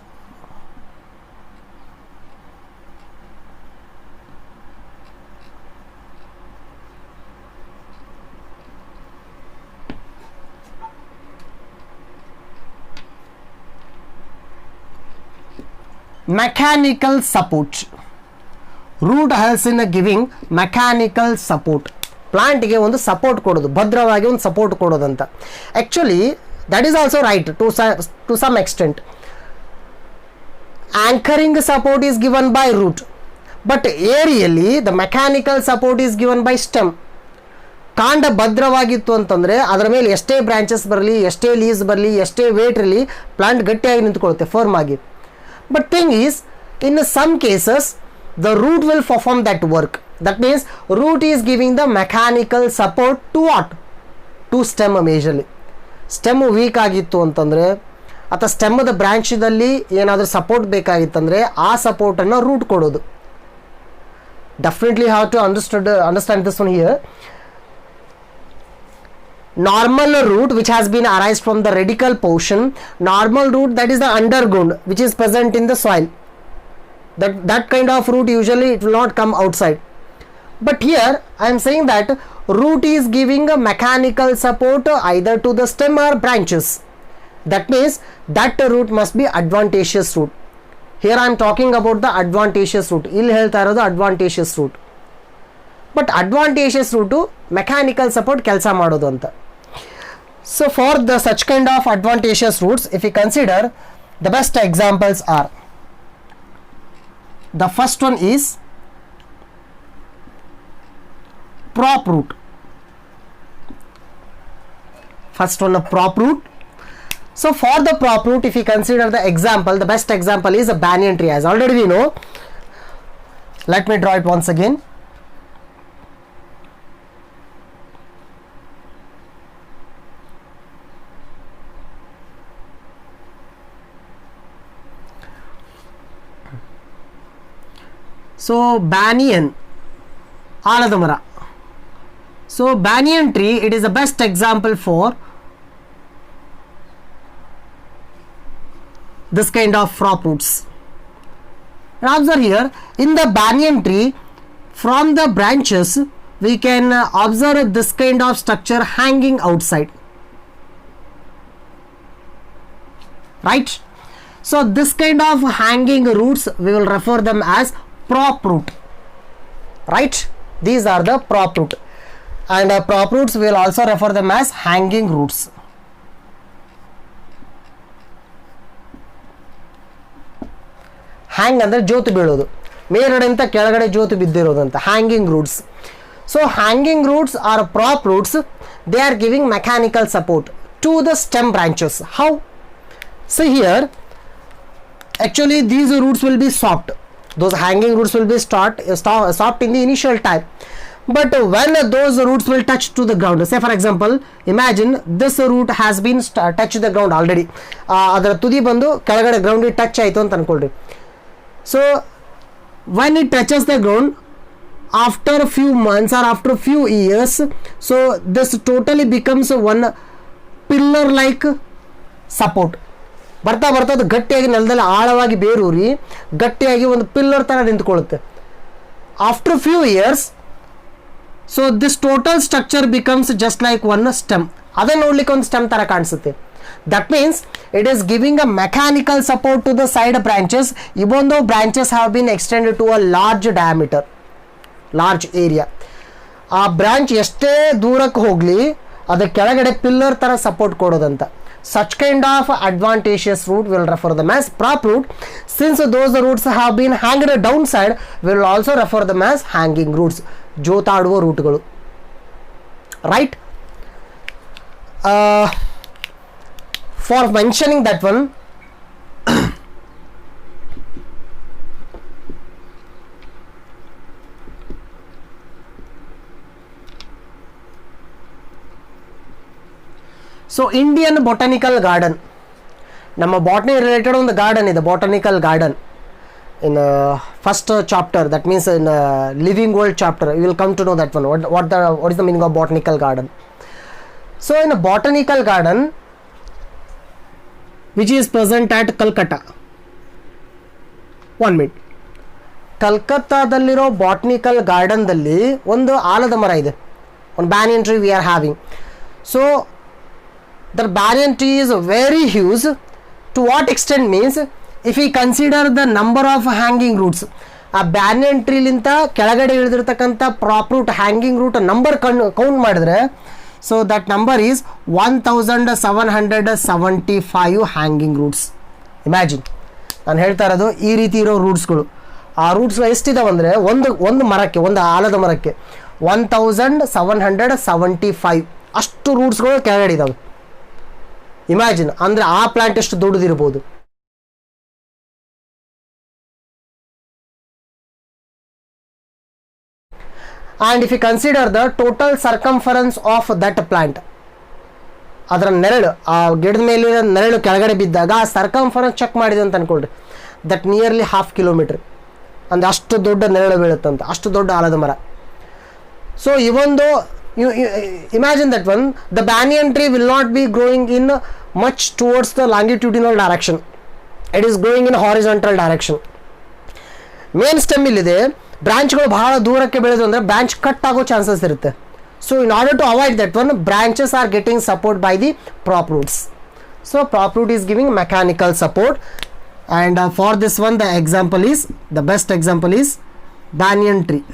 Mechanical support. Root helps in giving mechanical support. ಪ್ಲಾಂಟ್ಗೆ ಒಂದು support ಕೊಡೋದು, ಭದ್ರವಾಗಿ ಒಂದು support ಕೊಡೋದಂತ. Actually that is also right to some extent. Anchoring support is given by root, but aerially the mechanical support is given by stem. ಕಾಂಡ ಭದ್ರವಾಗಿತ್ತು ಅಂತಂದರೆ ಅದರ ಮೇಲೆ ಎಷ್ಟೇ ಬ್ರಾಂಚಸ್ ಬರಲಿ, ಎಷ್ಟೇ ಲೀವ್ಸ್ ಬರಲಿ, ಎಷ್ಟೇ ವೇಟ್ ಇರಲಿ, ಪ್ಲಾಂಟ್ ಗಟ್ಟಿಯಾಗಿ ನಿಂತ್ಕೊಳ್ಳುತ್ತೆ ಫರ್ಮ್ ಆಗಿ. But thing is, in some cases the root will perform that work. That means root is giving the mechanical support to what, to stem majorly. Stem weak ಆಗಿತ್ತು ಅಂತಂದರೆ ಅಥವಾ ಸ್ಟೆಮ್ಮದ ಬ್ರಾಂಚದಲ್ಲಿ ಏನಾದರೂ ಸಪೋರ್ಟ್ ಬೇಕಾಗಿತ್ತಂದರೆ ಆ ಸಪೋರ್ಟನ್ನು ರೂಟ್ ಕೊಡೋದು. Definitely have to understand this one here. Normal root which has been arised from the radical portion, normal root that is the underground which is present in the soil, that kind of root usually it will not come outside. But here I am saying that root is giving a mechanical support either to the stem or branches. That means that root must be advantageous root. Here I am talking about the advantageous root. Illi ಹೇಳ್ತಾ ಇರೋದು advantageous root. But advantageous root mechanical support ಕೆಲಸ ಮಾಡೋದು ಅಂತ. So for the such kind of advantageous roots, if we consider, the best examples are, the first one is prop root. First one, a prop root. So for the prop root, if we consider the example, the best example is a banyan tree, as already we know. Let me draw it once again. So banyan, alada mara. So banyan tree, it is the best example for this kind of prop roots. And observe here, in the banyan tree, from the branches we can observe this kind of structure hanging outside, right? So this kind of hanging roots we will refer them as prop root, right? These are the prop root, and prop roots we will also refer them as hanging roots. ಹ್ಯಾಂಗ್ ಅಂದರೆ ಜ್ಯೋತಿ ಬೀಳೋದು, ಮೇಲ್ಗಡೆಯಿಂದ ಕೆಳಗಡೆ ಜ್ಯೋತಿ ಬಿದ್ದಿರೋದು ಅಂತ, hanging roots. So hanging roots are prop roots, they are giving mechanical support to the stem branches. How? So here actually these roots will be soft. Those hanging roots will be soft in the initial time, but when those roots will touch to the ground, say for example, imagine this root has been touched the ground already, ಅದರ ತುದಿ ಬಂದು ಕೆಳಗಡೆ ground touch ಆಯಿತು ಅಂತ ಅನ್ಕೊಳ್ರಿ. So when it touches the ground after a few months or after a few years, so this totally becomes one pillar like support. ಬರ್ತಾ ಬರ್ತಾ ಅದು ಗಟ್ಟಿಯಾಗಿ ನೆಲದಲ್ಲಿ ಆಳವಾಗಿ ಬೇರೂರಿ ಗಟ್ಟಿಯಾಗಿ ಒಂದು ಪಿಲ್ಲರ್ ಥರ ನಿಂತ್ಕೊಳ್ಳುತ್ತೆ. After few years, so this total structure becomes just like one stem. ಅದೇ ನೋಡ್ಲಿಕ್ಕೆ ಒಂದು ಸ್ಟೆಮ್ ಥರ ಕಾಣಿಸುತ್ತೆ. That means it is giving a mechanical support to the side branches, even though branches have been extended to a large diameter, large area. ಆ branch ಎಷ್ಟೇ ದೂರಕ್ಕೆ ಹೋಗಲಿ ಅದು ಕೆಳಗಡೆ ಪಿಲ್ಲರ್ ಥರ ಸಪೋರ್ಟ್ ಕೊಡೋದಂತ. Such kind of advantageous root will refer them as prop root. Since those roots have been hanged downside, we will also refer them as hanging roots, ಜೋತಾಡುವ ರೂಟ್ಗಳು, right? For mentioning that one, so Indian botanical garden, ನಮ್ಮ botany related ಒಂದು garden ಇದೆ, botanical garden, in first chapter, that means in living world chapter you will come to know that one, what is the meaning of botanical garden. So in botanical garden which is present at Calcutta, 1 minute, ಕಲ್ಕತ್ತಾದಲ್ಲಿರೋ botanical ಗಾರ್ಡನ್ದಲ್ಲಿ ಒಂದು ಆಲದ ಮರ ಇದೆ, ಒಂದು banyan tree we are having. So the banyan tree is very huge. To what extent means, if we consider the number of hanging roots, ಆ banyan ಟ್ರೀಲಿಂತ ಕೆಳಗಡೆ ಇಳಿದಿರ್ತಕ್ಕಂಥ prop root hanging root number count ಮಾಡಿದ್ರೆ, so that number is 1775 hanging roots. Imagine, ನಾನು ಹೇಳ್ತಾ ಇರೋದು ಈ ರೀತಿ ಇರೋ ರೂಟ್ಸ್ಗಳು. ಆ ರೂಟ್ಸ್ ಎಷ್ಟಿದಾವೆ ಅಂದರೆ ಒಂದು ಮರಕ್ಕೆ, ಒಂದು ಆಲದ ಮರಕ್ಕೆ 1775 ಅಷ್ಟು ರೂಟ್ಸ್ಗಳು ಕೆಳಗಡೆ ಇದಾವೆ. ಇಮ್ಯಾಜಿನ್, ಅಂದರೆ ಆ ಪ್ಲಾಂಟ್ ಎಷ್ಟು ದೊಡ್ಡದಿರ್ಬೋದು. And if you consider the total circumference of that plant, ಅದರ ನೆರಳು, ಆ ಗಿಡದ ಮೇಲಿನ ನೆರಳು ಕೆಳಗಡೆ ಬಿದ್ದಾಗ ಆ ಸರ್ಕಂಫರೆನ್ಸ್ ಚೆಕ್ ಮಾಡಿದೆ ಅಂತ ಅನ್ಕೊಳ್ರಿ, ದಟ್ ನಿಯರ್ಲಿ 1/2 ಕಿಲೋಮೀಟರ್. ಅಂದರೆ ಅಷ್ಟು ದೊಡ್ಡ ನೆರಳು ಬೀಳುತ್ತಂತ, ಅಷ್ಟು ದೊಡ್ಡ ಆಲದ ಮರ. ಸೊ ಇವೊಂದು imagine that one, the banyan tree will not be growing in much towards the longitudinal direction. It is growing in horizontal direction. Main stem ಇಲ್ಲಿದೆ, ಬ್ರಾಂಚ್ಗಳು ಬಹಳ ದೂರಕ್ಕೆ ಬೆಳೆದು ಅಂದರೆ ಬ್ರಾಂಚ್ ಕಟ್ ಆಗೋ ಚಾನ್ಸಸ್ ಇರುತ್ತೆ. So in order to avoid that one, branches are getting support by the prop roots. So prop root is giving mechanical support, and for this one the example is, the best example is banyan tree.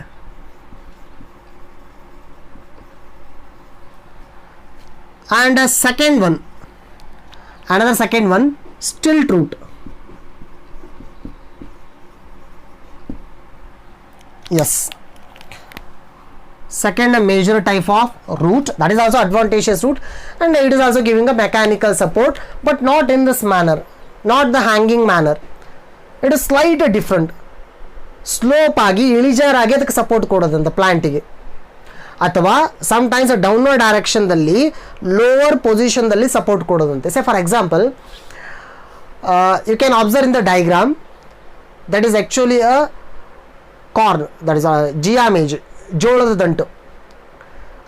And second one, another second one, stilt root. Yes, second major type of root, that is also advantageous root, and it is also giving a mechanical support, but not in this manner, not the hanging manner. It is slightly different. Slope ಆಗಿ ಇಳಿಜಾರಾಗಿ ಅದಕ್ಕೆ support ಕೊಡೋದಂತ ಪ್ಲಾಂಟಿಗೆ, ಅಥವಾ sometimes downward ಡೈರೆಕ್ಷನ್ದಲ್ಲಿ lower ಪೊಸಿಷನ್ದಲ್ಲಿ support ಕೊಡೋದಂತೆ. Say for example, you can observe in the diagram, that is actually a corn, that is Zea mays, ಜೋಳದ ದಂಟು.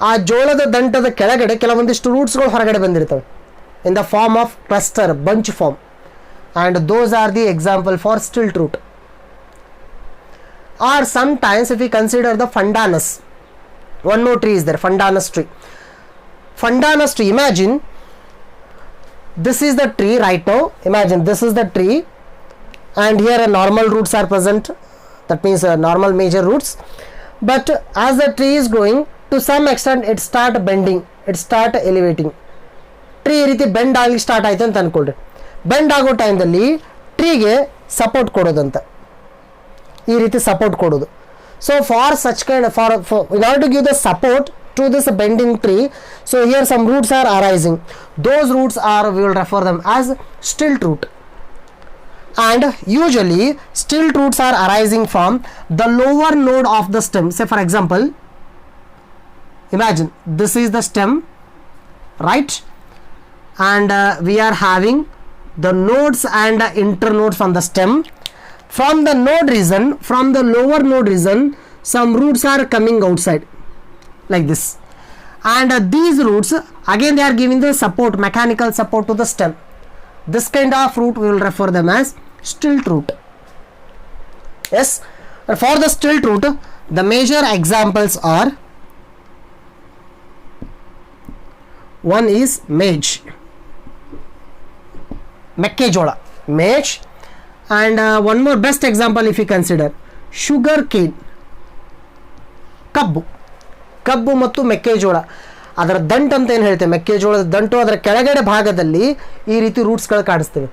ಆ ಜೋಳದ ದಂಟದ ಕೆಳಗಡೆ ಕೆಲವೊಂದಿಷ್ಟು ರೂಟ್ಸ್ಗಳು ಹೊರಗಡೆ ಬಂದಿರ್ತವೆ in the form of cluster, bunch form, and those are the example for stilt root. Or sometimes if we consider the fundanus, one more tree is there, fundanus tree. Fundanus tree, imagine this is the tree right now, imagine this is the tree, and here normal roots are present, that means normal major roots, but as the tree is growing, to some extent it start bending, it start elevating. Tree ಈ ರೀತಿ bend ಆಗಲಿ start ಆಯ್ತು ಅಂತ ಅಂದ್ಕೊಳ್ರಿ. Bend ಆಗೋ ಟೈಮ್ದಲ್ಲಿ ಟ್ರೀಗೆ support ಕೊಡೋದಂತ, ಈ ರೀತಿ support ಕೊಡೋದು. So for such kind, for in order to give the support to this bending tree, so here some roots are arising. Those roots are, we will refer them as stilt root. And usually stilt roots are arising from the lower node of the stem. Say for example, imagine this is the stem, right? And we are having the nodes and internodes from the stem. From the node region, from the lower node region, some roots are coming outside like this, and these roots again they are giving the support, mechanical support to the stem. This kind of root we will refer them as stilt root. Yes, and for the stilt root the major examples are, one is maize, mekkejola, maize, and one more best example if you consider sugar cane, ಕಬ್ಬು. ಕಬ್ಬು ಮತ್ತು ಮೆಕ್ಕೆಜೋಳ, ಅದರ ದಂಟು ಅಂತ ಏನು ಹೇಳ್ತೇವೆ, ಮೆಕ್ಕೆಜೋಳದ ದಂಟು, ಅದರ ಕೆಳಗಡೆ ಭಾಗದಲ್ಲಿ ಈ ರೀತಿ ರೂಟ್ಸ್ಗಳು ಕಾಣಿಸ್ತೇವೆ.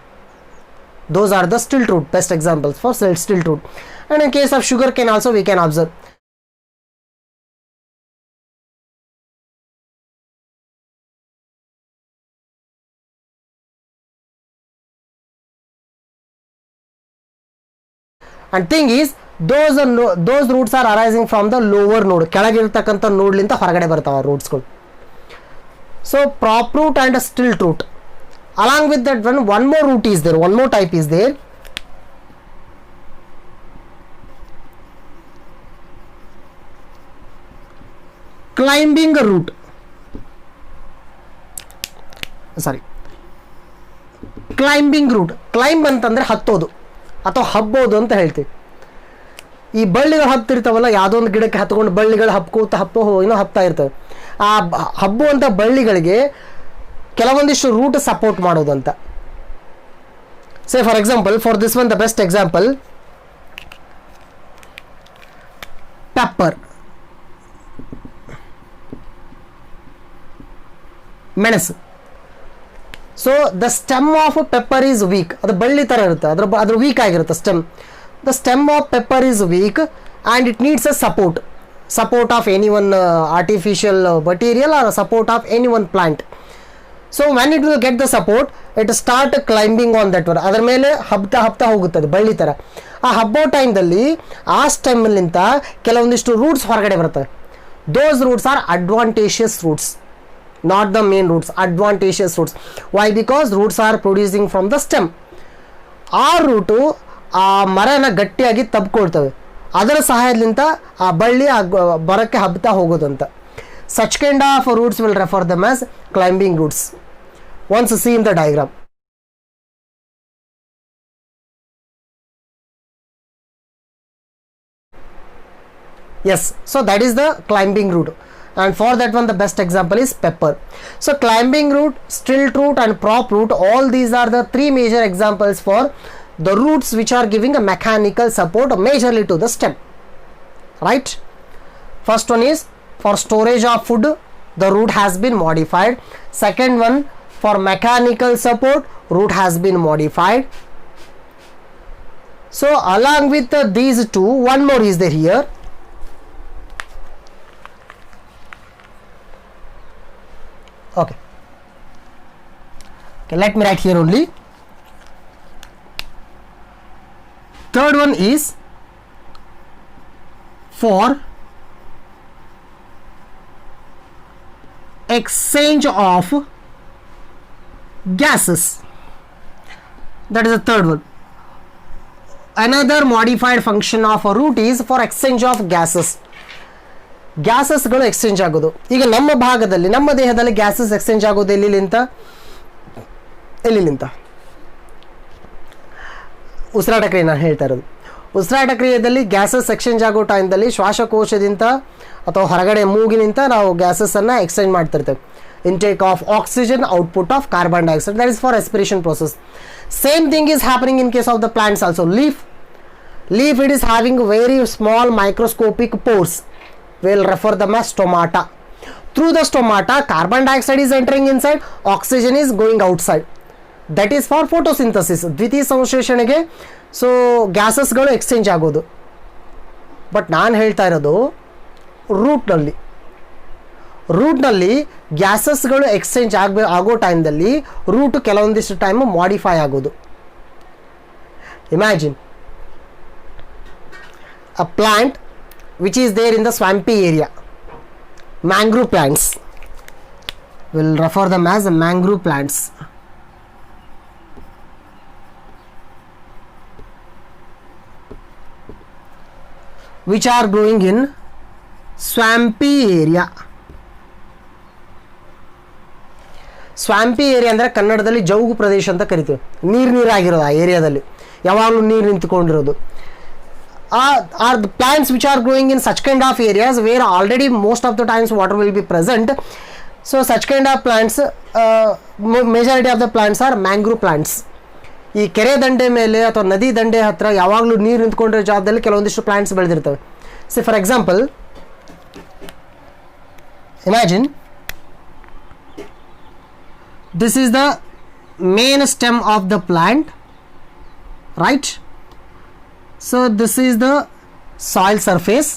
Those are the stilt root, best examples for stilt root. And in case of sugarcane also we can observe. And thing is, those roots are arising from the lower node, ಕೆಳಗಿರ್ತಕ್ಕಂಥ ನೋಡ್ಲಿಂದ ಹೊರಗಡೆ ಬರ್ತಾವ ರೂಟ್ಸ್ಗಳು. So prop root and stilt root. Along with that one more root is there, one more type is there. Climbing root. Sorry. Climbing root. Climb ಅಂತಂದರೆ ಹತ್ತೋದು ಅಥವಾ ಹಬ್ಬೋದು ಅಂತ ಹೇಳ್ತೀವಿ. ಈ ಬಳ್ಳಿಗಳು ಹಬ್ತಿರ್ತಾವಲ್ಲ, ಯಾವುದೋ ಒಂದು ಗಿಡಕ್ಕೆ ಹತ್ಕೊಂಡು ಬಳ್ಳಿಗಳು ಇನ್ನೂ ಹಬ್ತಾ ಇರ್ತವೆ. ಆ ಹಬ್ಬುವಂಥ ಬಳ್ಳಿಗಳಿಗೆ ಕೆಲವೊಂದಿಷ್ಟು ರೂಟ್ ಸಪೋರ್ಟ್ ಮಾಡೋದಂತ. Say for example, for this one the best example, pepper, ಮೆಣಸು. So the stem of pepper is weak, ಅದು ಬಳ್ಳಿ ಥರ ಇರುತ್ತೆ, ಅದ್ರ ವೀಕ್ ಆಗಿರುತ್ತೆ stem. The stem of pepper is weak and it needs a support. support of any one artificial material or support of any one plant. So when it will get the support, it start climbing on that one. ಅದರ ಮೇಲೆ ಹಬ್ತಾ ಹೋಗುತ್ತದೆ ಬಳ್ಳಿ ಥರ. ಆ ಹಬ್ಬೋ ಟೈಮ್ದಲ್ಲಿ ಆ ಸ್ಟೆಮ್ಲಿಂತ ಕೆಲವೊಂದಿಷ್ಟು roots ಹೊರಗಡೆ ಬರ್ತವೆ. Those roots are advantageous roots, not the main roots, advantageous roots. Why? Because roots are producing from the stem. ಆ ರೂಟು ಆ ಮರನ ಗಟ್ಟಿಯಾಗಿ ತಬ್ಕೊಳ್ತವೆ, ಅದರ ಸಹಾಯದಿಂದ ಆ ಬಳ್ಳಿ ಬರಕ್ಕೆ ಹಬ್ತಾ ಹೋಗೋದಂತ. Such kind of roots will refer them as climbing roots. Once see in the diagram. Yes, so that is the climbing root, and for that one the best example is pepper. So climbing root, stilt root and prop root, all these are the three major examples for the roots which are giving a mechanical support majorly to the stem, right? First one is for storage of food, the root has been modified. Second one, for mechanical support, root has been modified. So along with these two, one more is there here. Okay, let me write here only. Third one is for exchange of gases. That is the third one. Another modified function of a root is for exchange of gases. ಗ್ಯಾಸಸ್ಗಳು exchange ಆಗೋದು. ಈಗ ನಮ್ಮ ಭಾಗದಲ್ಲಿ, ನಮ್ಮ ದೇಹದಲ್ಲಿ gases exchange ಆಗೋದು ಎಲ್ಲಿಂತ ಉಸಿರಾಟ ಕ್ರಿಯೆ ನಾನು ಹೇಳ್ತಾ ಇರೋದು. ಉಸಿರಾಟ ಕ್ರಿಯೆಯಲ್ಲಿ ಗ್ಯಾಸಸ್ ಎಕ್ಸ್ಚೇಂಜ್ ಆಗೋ ಟೈಮ್ದಲ್ಲಿ ಶ್ವಾಸಕೋಶದಿಂದ ಅಥವಾ ಹೊರಗಡೆ ಮೂಗಿನಿಂದ ನಾವು ಗ್ಯಾಸಸ್ಸನ್ನು exchange ಮಾಡ್ತಿರ್ತೇವೆ. intake of oxygen, output of carbon dioxide, that is for respiration process. Same thing is happening in case of the plants also. Leaf, it is having very small microscopic pores, we'll refer them as stomata. Through the stomata, carbon dioxide is entering inside, oxygen is going outside. That is for photosynthesis, ದ್ವಿತೀಯ ಸಂಶ್ಲೇಷಣೆಗೆ. So ಗ್ಯಾಸಸ್ಗಳು exchange ಆಗೋದು. But ನಾನು ಹೇಳ್ತಾ ಇರೋದು ರೂಟ್ನಲ್ಲಿ ಗ್ಯಾಸಸ್ಗಳು exchange ಆಗೋ ಟೈಮ್ದಲ್ಲಿ root ಕೆಲವೊಂದಿಷ್ಟು time modify ಆಗೋದು. Imagine a plant which is there in the swampy area, mangrove plants, we'll refer them as mangrove plants. Which are growing in swampy area. Swampy area ಅಂದರೆ ಕನ್ನಡದಲ್ಲಿ ಜೌಗು ಪ್ರದೇಶ ಅಂತ ಕರಿತೀವಿ. ನೀರಾಗಿರೋದು ಆ ಏರಿಯಾದಲ್ಲಿ, ಯಾವಾಗಲೂ ನೀರು ನಿಂತ್ಕೊಂಡಿರೋದು. are the plants which are growing in such kind of areas where already most of the times water will be present. So such kind of plants, majority of the plants are mangrove plants. ಈ ಕೆರೆ ದಂಡೆ ಮೇಲೆ ಅಥವಾ ನದಿ ದಂಡೆ ಹತ್ರ ಯಾವಾಗಲೂ ನೀರು ನಿಂತ್ಕೊಂಡಿರೋ ಜಾಗದಲ್ಲಿ ಕೆಲವೊಂದಿಷ್ಟು ಪ್ಲಾಂಟ್ಸ್ ಬೆಳೆದಿರ್ತವೆ. So for example, imagine this is the main stem of the plant, right? So this is the soil surface,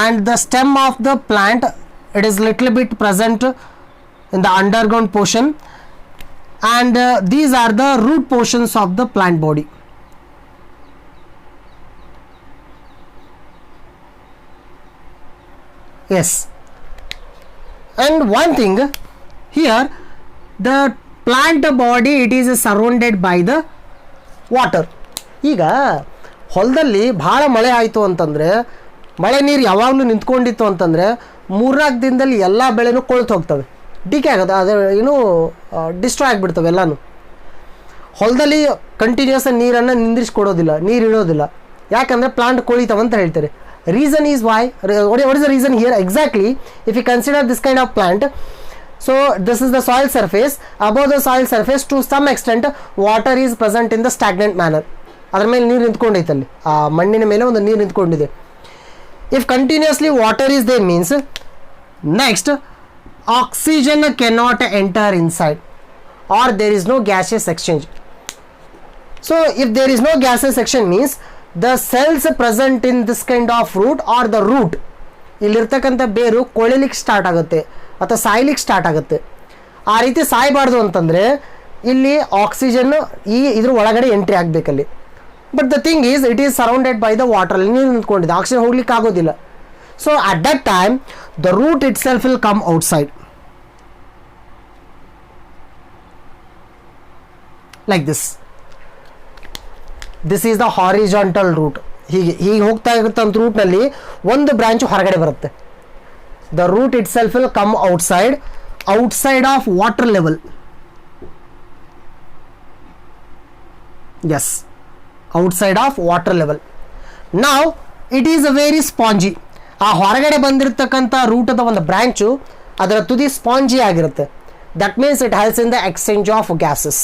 and the stem of the plant, it is little bit present in the underground portion, and these are the root portions of the plant body. Yes, and one thing here, the plant body, it is surrounded by the water. ಈಗ ಹೊಲದಲ್ಲಿ ಭಾಳ ಮಳೆ ಆಯಿತು ಅಂತಂದರೆ, ಮಳೆ ನೀರು ಯಾವಾಗಲೂ ನಿಂತ್ಕೊಂಡಿತ್ತು ಅಂತಂದರೆ 3-4 ದಿನದಲ್ಲಿ ಎಲ್ಲ ಬೆಳೆನೂ ಕೊಳ್ತು ಹೋಗ್ತವೆ, ಡಿಕೆ ಆಗೋದು, ಅದು ಏನು ಡಿಸ್ಟ್ರಾಯ್ ಆಗಿಬಿಡ್ತವೆ ಎಲ್ಲನೂ. ಹೊಲದಲ್ಲಿ ಕಂಟಿನ್ಯೂಸ್ ನೀರನ್ನು ನಿಂದಿರಿಸ್ಕೊಡೋದಿಲ್ಲ, ನೀರು ಇಡೋದಿಲ್ಲ, ಯಾಕಂದರೆ ಪ್ಲಾಂಟ್ ಕೊಳಿತಾವೆ ಅಂತ ಹೇಳ್ತಾರೆ. Reason is why, what is the reason here exactly? If you consider this kind of plant, so this is the soil surface. Above the soil surface, to some extent water is present in the stagnant manner. ಅದರ ಮೇಲೆ ನೀರು ನಿಂತ್ಕೊಂಡೈತೆ, ಅಲ್ಲಿ ಆ ಮಣ್ಣಿನ ಮೇಲೆ ಒಂದು ನೀರು ನಿಂತ್ಕೊಂಡಿದೆ. If continuously water is there means, next oxygen cannot enter inside, or there is no gases exchange. So if there is no gases exchange means the cells present in this kind of root or the root ಇಲ್ಲಿರ್ತಕ್ಕಂಥ ಬೇರು ಕೊಳಿಲಿಕ್ಕೆ start ಆಗುತ್ತೆ ಅಥವಾ ಸಾಯ್ಲಿಕ್ಕೆ start ಆಗುತ್ತೆ. ಆ ರೀತಿ ಸಾಯಬಾರ್ದು ಅಂತಂದರೆ ಇಲ್ಲಿ oxygen ಇದ್ರ ಒಳಗಡೆ ಎಂಟ್ರಿ ಆಗಬೇಕಲ್ಲಿ. But the thing is it is surrounded by the water, ನೀರು ನಿಂತ್ಕೊಂಡಿದೆ, ಆಕ್ಸಿಜನ್ ಹೋಗ್ಲಿಕ್ಕೆ ಆಗೋದಿಲ್ಲ. So at that time the root itself will come outside like this. This is the horizontal root. ಹೀಗೆ ಹೋಗ್ತಾ ಇರುತ್ತಂತ ರೂಟ್ನಲ್ಲಿ ಒಂದು ಬ್ರಾಂಚ್ ಹೊರಗಡೆ ಬರುತ್ತೆ. The root itself will come outside of water level. Yes, outside of water level. Now it is a very spongy. ಆ ಹೊರಗಡೆ ಬಂದಿರತಕ್ಕಂಥ ರೂಟದ ಒಂದು ಬ್ರಾಂಚು ಅದರ ತುದಿ ಸ್ಪಾಂಜಿ ಆಗಿರುತ್ತೆ. That means it helps in the exchange of gases.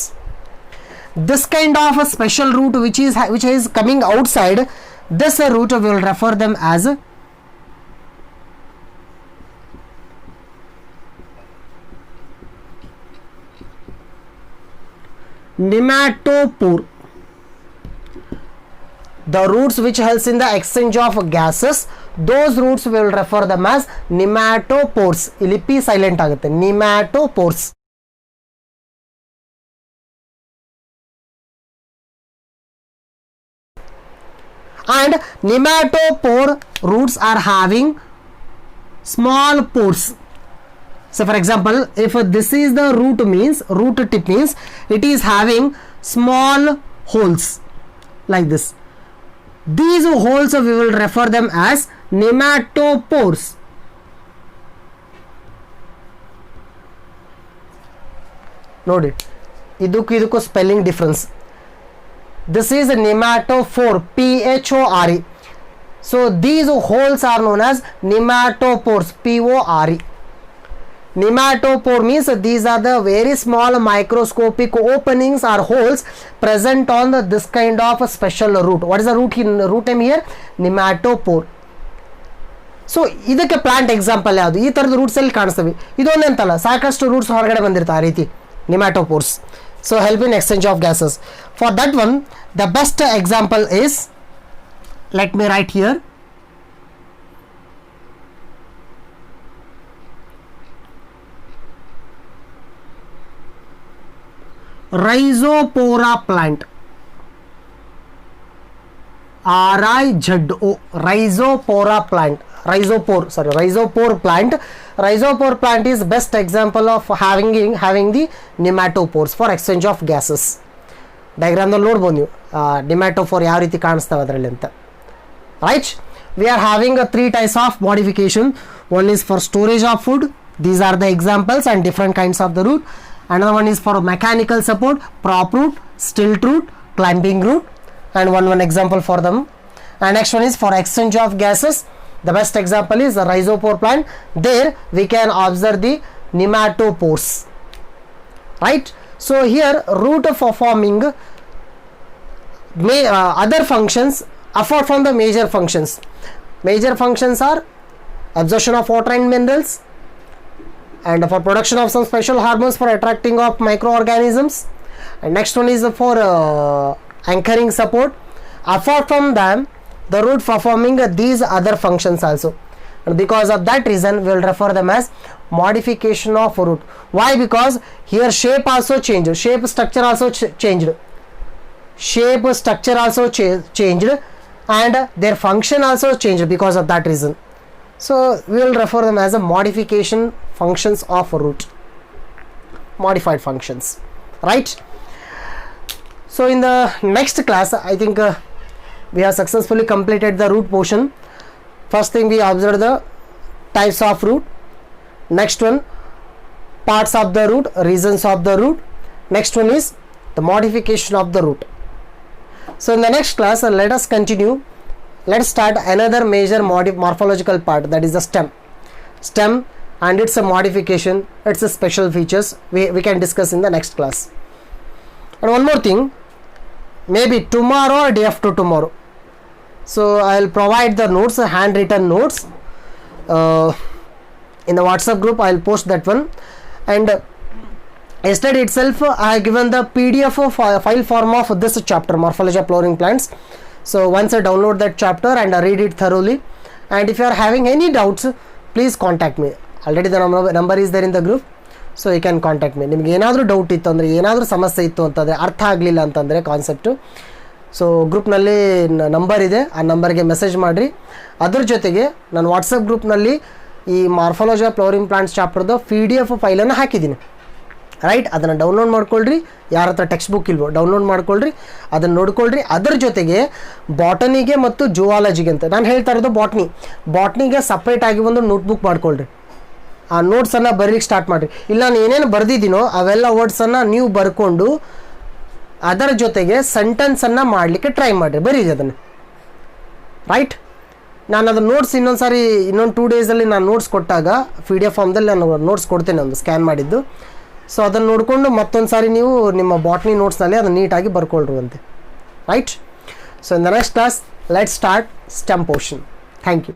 This kind of a special route which is coming outside, this route we will refer them as nematopore. The roots which helps in the exchange of gases, those roots we will refer them as nematopores. ಇಲ್ಲಿ p silent ಆಗುತ್ತೆ, nematopores. And nematopore roots are having small pores. So for example, if this is the root tip means it is having small holes like this. These holes we will refer them as nematopores. Nodi, idukku spelling difference. This is a nematophore, Phore. So these holes are known as nematopores, Pore. Nematopore means these are the very small microscopic openings or holes present on this kind of a special root. What is the root name here? Nematopore. So ಇದಕ್ಕೆ plant example ಯಾವುದು? ಈ ಥರದ roots ಅಲ್ಲಿ ಕಾಣಿಸ್ತವೆ. ಇದೊಂದೇ ಅಂತಲ್ಲ, ಸಾಕಷ್ಟು roots ಹೊರಗಡೆ ಬಂದಿರ್ತಾರೆ ಆ ರೀತಿ pneumatophores. So help in exchange of gases. For that one the best example is, let me write here, Rhizopora plant. R-I-Z-O, Rhizopora plant. Rhizopore plant. Rhizopore plant is best example of having the nematopores for exchange of gases. Diagram ನಲ್ಲಿ ನೋಡಬಹುದು ನೀವು ನೆಮ್ಯಾಟೋಫೋರ್ ಯಾವ ರೀತಿ ಕಾಣಿಸ್ತವೆ ಅದರಲ್ಲಿ ಅಂತ. Right? We are having three types of modification. One is for storage of food. These are the examples and different kinds of the root. Another one is for mechanical support, prop root, stilt root, climbing root, and one example for them. And next one is for exchange of gases. The best example is the rhizopore plant. There we can observe the nematopores. Right? So here root performing other functions apart from the major functions. Major functions are absorption of water and minerals, and for production of some special hormones for attracting of microorganisms, and next one is for anchoring support. Apart from them, the root performing these other functions also, and because of that reason we will refer them as modification of root. Why? Because here shape also changed, shape structure also changed, and their function also changed because of that reason. So we will refer them as a modification functions of root, modified functions. Right? So in the next class I think we have successfully completed the root portion. First thing we observed the types of root, next one parts of the root, reasons of the root, next one is the modification of the root. So in the next class let us continue. Let's start another major morphological part, that is the stem and its a modification, its a special features we can discuss in the next class. And one more thing, maybe tomorrow or day after tomorrow, so I'll provide the notes, handwritten notes in the WhatsApp group. I'll post that one. And yesterday itself I have given the PDF file form of this chapter, morphology of flowering plants. So once I download that chapter and read it thoroughly, and if you are having any doubts, please contact me. Already the number is there in the group, so you can contact me. ನಿಮಗೆ ಏನಾದರೂ doubt ಇತ್ತು ಅಂದರೆ, ಏನಾದರೂ ಸಮಸ್ಯೆ ಇತ್ತು ಅಂತಂದರೆ, ಅರ್ಥ ಆಗಲಿಲ್ಲ ಅಂತಂದರೆ ಕಾನ್ಸೆಪ್ಟು, ಸೊ ಗ್ರೂಪ್ನಲ್ಲಿ ನಂಬರ್ ಇದೆ, ಆ ನಂಬರ್ಗೆ ಮೆಸೇಜ್ ಮಾಡಿರಿ. ಅದ್ರ ಜೊತೆಗೆ ನಾನು ವಾಟ್ಸಪ್ ಗ್ರೂಪ್ನಲ್ಲಿ ಈ ಮಾರ್ಫಾಲಜಿ ಆಫ್ ಫ್ಲವರಿಂಗ್ ಪ್ಲಾಂಟ್ಸ್ ಚಾಪ್ಟರ್ದು PDF ಫೈಲನ್ನು ಹಾಕಿದ್ದೀನಿ, ರೈಟ್. ಅದನ್ನು ಡೌನ್ಲೋಡ್ ಮಾಡ್ಕೊಳ್ರಿ. ಯಾರ ಹತ್ರ ಟೆಕ್ಸ್ಟ್ ಬುಕ್ ಇಲ್ವೋ ಡೌನ್ಲೋಡ್ ಮಾಡ್ಕೊಳ್ರಿ, ಅದನ್ನು ನೋಡ್ಕೊಳ್ರಿ. ಅದ್ರ ಜೊತೆಗೆ ಬಾಟನಿಗೆ ಮತ್ತು ಜುವಾಲಜಿಗೆ ಅಂತ ನಾನು ಹೇಳ್ತಾ ಇರೋದು ಬಾಟ್ನಿಗೆ ಸಪ್ರೇಟಾಗಿ ಒಂದು ನೋಟ್ಬುಕ್ ಮಾಡ್ಕೊಳ್ರಿ. ಆ ನೋಟ್ಸನ್ನು ಬರೀಲಿಕ್ಕೆ ಸ್ಟಾರ್ಟ್ ಮಾಡಿರಿ. ಇಲ್ಲ ನಾನು ಏನೇನು ಬರೆದಿದ್ದೀನೋ ಅವೆಲ್ಲ ವರ್ಡ್ಸನ್ನು ನೀವು ಬರ್ಕೊಂಡು ಅದರ ಜೊತೆಗೆ ಸೆಂಟೆನ್ಸನ್ನು ಮಾಡಲಿಕ್ಕೆ ಟ್ರೈ ಮಾಡಿರಿ, ಬರೀರಿ ಅದನ್ನು, ರೈಟ್. ನಾನು ಅದನ್ನು ನೋಟ್ಸ್ ಇನ್ನೊಂದು 2 ಡೇಸಲ್ಲಿ ನಾನು ನೋಟ್ಸ್ ಕೊಟ್ಟಾಗ PDF ಫಾರ್ಮ್ದಲ್ಲಿ ನಾನು ನೋಟ್ಸ್ ಕೊಡ್ತೇನೆ, ಒಂದು ಸ್ಕ್ಯಾನ್ ಮಾಡಿದ್ದು. ಸೊ ಅದನ್ನು ನೋಡಿಕೊಂಡು ಮತ್ತೊಂದು ಸಾರಿ ನೀವು ನಿಮ್ಮ ಬಾಟ್ನಿ ನೋಟ್ಸ್ನಲ್ಲಿ ಅದನ್ನು ನೀಟಾಗಿ ಬರ್ಕೊಳ್ರುವಂತೆ, right. So in the next class let's start stem portion. Thank you.